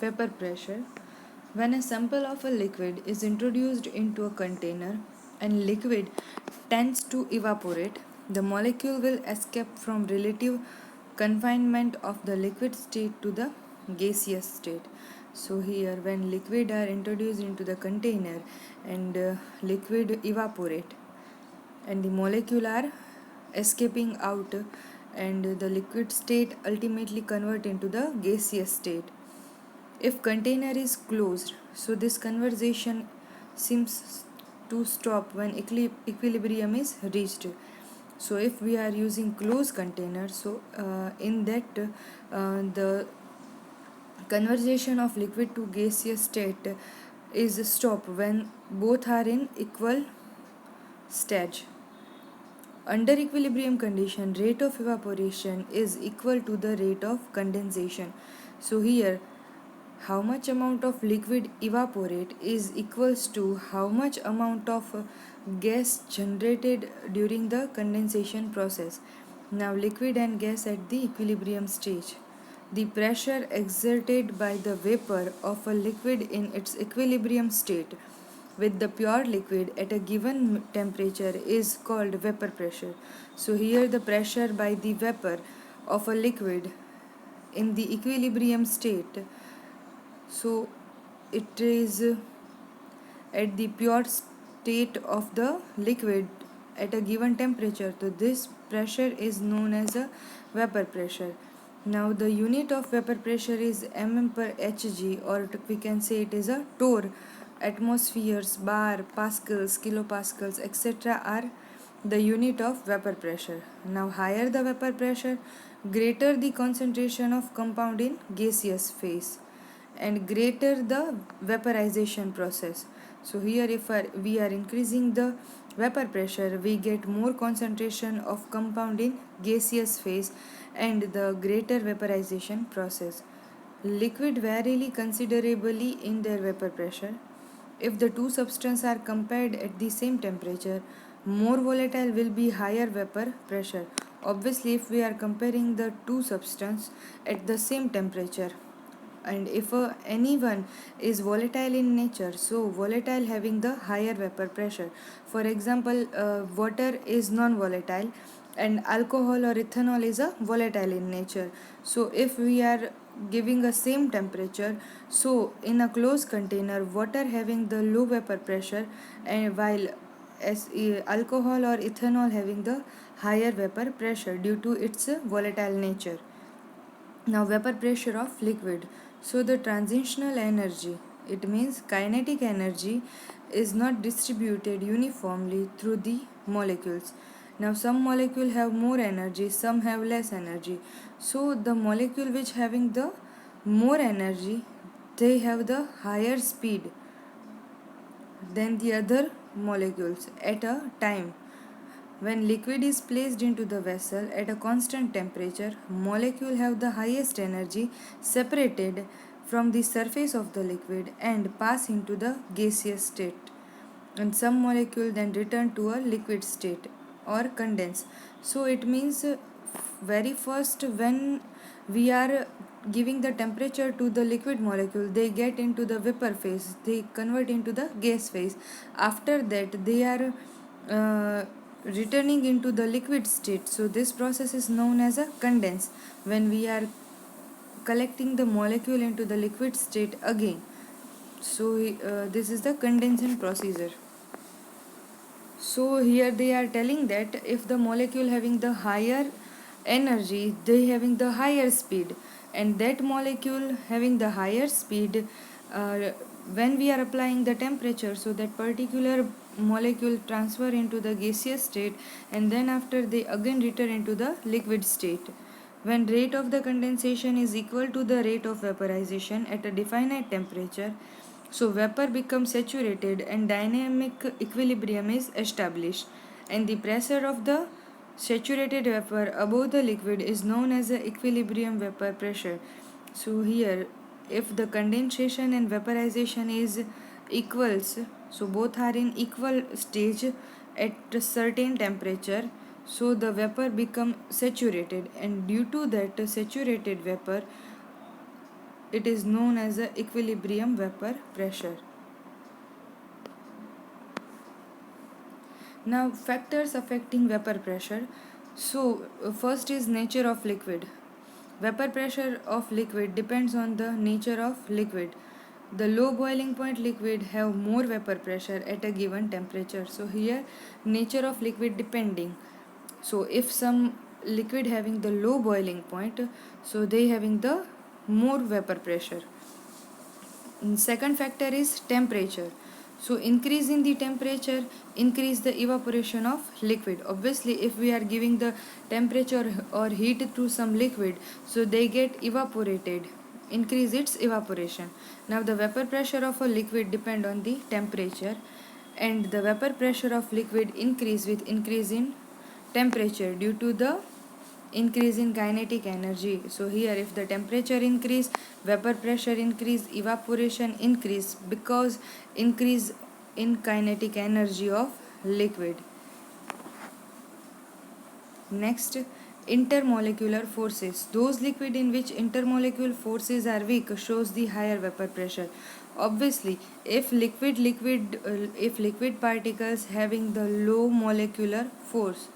Vapor pressure. When a sample of a liquid is introduced into a container and liquid tends to evaporate, the molecule will escape from relative confinement of the liquid state to the gaseous state. So here when liquid are introduced into the container and liquid evaporate and the molecule are escaping out and the liquid state ultimately convert into the gaseous state. If container is closed, so this conversation seems to stop when equilibrium is reached. So if we are using closed container, so in that the conversion of liquid to gaseous state is stop when both are in equal stage. Under equilibrium condition, rate of evaporation is equal to the rate of condensation. So here how much amount of liquid evaporate is equals to how much amount of gas generated during the condensation process. Now liquid and gas at the equilibrium stage. The pressure exerted by the vapor of a liquid in its equilibrium state with the pure liquid at a given temperature is called vapor pressure. So here the pressure by the vapor of a liquid in the equilibrium state, so it is at the pure state of the liquid at a given temperature. So this pressure is known as a vapor pressure. Now the unit of vapor pressure is mm per hg, or we can say it is a torr. Atmospheres, bar, pascals, kilopascals, etc. are the unit of vapor pressure. Now higher the vapor pressure, greater the concentration of compound in gaseous phase and greater the vaporization process. So here if we are increasing the vapor pressure, we get more concentration of compound in gaseous phase and the greater vaporization process. Liquid vary considerably in their vapor pressure. If the two substances are compared at the same temperature, more volatile will be higher vapor pressure. Obviously, if we are comparing the two substances at the same temperature, and if anyone is volatile in nature, so volatile having the higher vapor pressure. For example, water is non-volatile and alcohol or ethanol is a volatile in nature. So if we are giving a same temperature, so in a closed container water having the low vapor pressure and while alcohol or ethanol having the higher vapor pressure due to its volatile nature. Now vapor pressure of liquid. So the transitional energy, it means kinetic energy, is not distributed uniformly through the molecules. Now some molecule have more energy, some have less energy. So the molecule which having the more energy, they have the higher speed than the other molecules at a time. When liquid is placed into the vessel at a constant temperature, molecules have the highest energy separated from the surface of the liquid and pass into the gaseous state. And some molecule then return to a liquid state or condense. So it means very first when we are giving the temperature to the liquid molecule, they get into the vapor phase, they convert into the gas phase. After that they are returning into the liquid state. So this process is known as a condense. When we are collecting the molecule into the liquid state again, so this is the condensation procedure. So here they are telling that if the molecule having the higher energy, they having the higher speed, and that molecule having the higher speed, uh, when we are applying the temperature, so that particular molecule transfer into the gaseous state, and then after they again return into the liquid state. When rate of the condensation is equal to the rate of vaporization at a definite temperature, so vapor becomes saturated and dynamic equilibrium is established, and the pressure of the saturated vapor above the liquid is known as the equilibrium vapor pressure. So here if the condensation and vaporization is equals, so both are in equal stage at a certain temperature, so the vapor become saturated, and due to that saturated vapor it is known as the equilibrium vapor pressure. Now, factors affecting vapor pressure. So, first is nature of liquid. Vapor pressure of liquid depends on the nature of liquid. The low boiling point liquid have more vapor pressure at a given temperature. So here nature of liquid depending. So if some liquid having the low boiling point, so they having the more vapor pressure. And second factor is temperature. So increase in the temperature increase the evaporation of liquid. Obviously if we are giving the temperature or heat to some liquid, so they get evaporated, increase its evaporation. Now the vapor pressure of a liquid depend on the temperature, and the vapor pressure of liquid increase with increase in temperature due to the increase in kinetic energy. So here if the temperature increase, vapor pressure increase, evaporation increase because increase in kinetic energy of liquid. Next, intermolecular forces. Those liquid in which intermolecular forces are weak shows the higher vapor pressure. Obviously, if liquid particles having the low molecular force,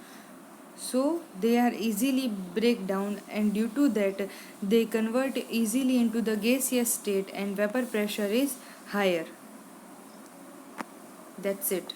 so they are easily break down, and due to that they convert easily into the gaseous state and vapor pressure is higher. That's it.